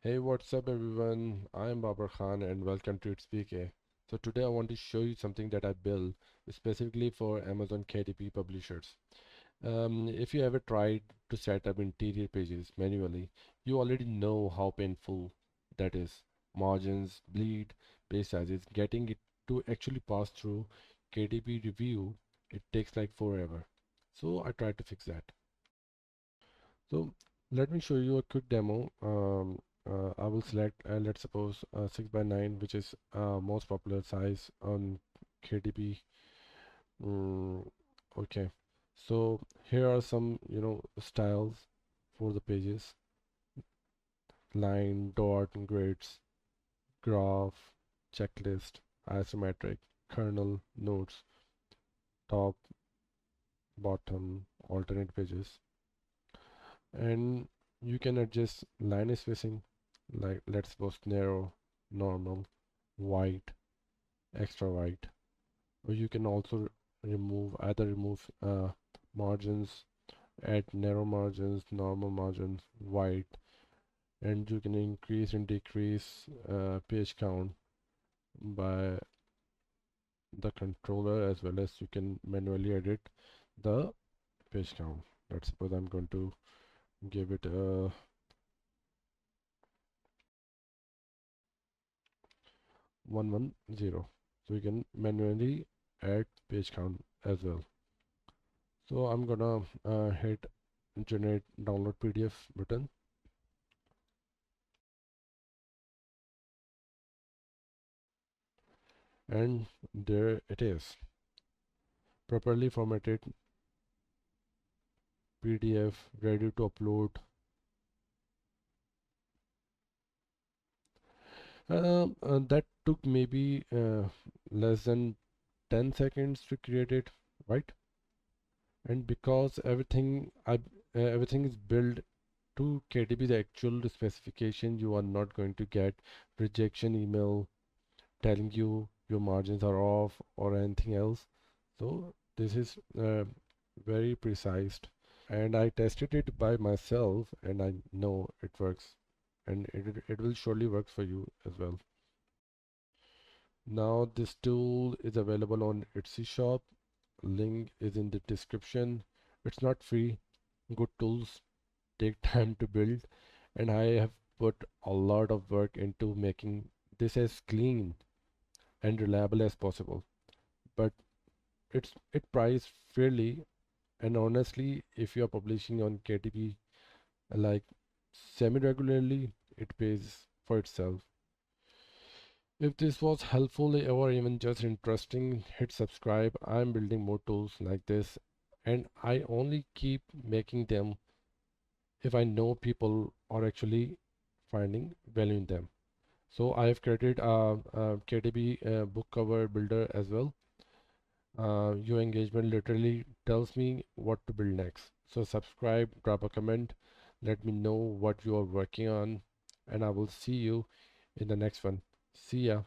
Hey, what's up everyone? I'm Babar Khan and welcome to ItsBeekay. So today I want to show you something that I built specifically for Amazon KDP publishers. If you ever tried to set up interior pages manually, you already know how painful that is. Margins, bleed, page sizes, getting it to actually pass through KDP review, it takes like forever. So I tried to fix that. So let me show you a quick demo. I will select, let's suppose 6 by 9, which is most popular size on KDP. Okay, so here are some, styles for the pages: line, dot, grids, graph, checklist, isometric, kernel, notes, top, bottom, alternate pages, and you can adjust line spacing, like let's suppose narrow, normal, white, extra white, or you can also remove margins, add narrow margins, normal margins, white, and you can increase and decrease page count by the controller, as well as you can manually edit the page count. Let's suppose I'm going to give it a 110, so you can manually add page count as well. So I'm gonna hit generate download PDF button, and there it is, properly formatted PDF ready to upload. That took maybe less than 10 seconds to create it, right? And because everything is built to KDP the actual specification, you are not going to get rejection email telling you your margins are off or anything else. So this is very precise, and I tested it by myself and I know it works, and it will surely work for you as well. Now this tool is available on Etsy shop. Link is in the description. It's not free. Good tools take time to build, and I have put a lot of work into making this as clean and reliable as possible. But it priced fairly, and honestly, if you are publishing on KDP like semi-regularly, it pays for itself. If this was helpful or even just interesting, hit subscribe. I'm building more tools like this, and I only keep making them if I know people are actually finding value in them. So I have created a KDP book cover builder as well. Your engagement literally tells me what to build next. So subscribe, drop a comment, let me know what you are working on, and I will see you in the next one. See ya.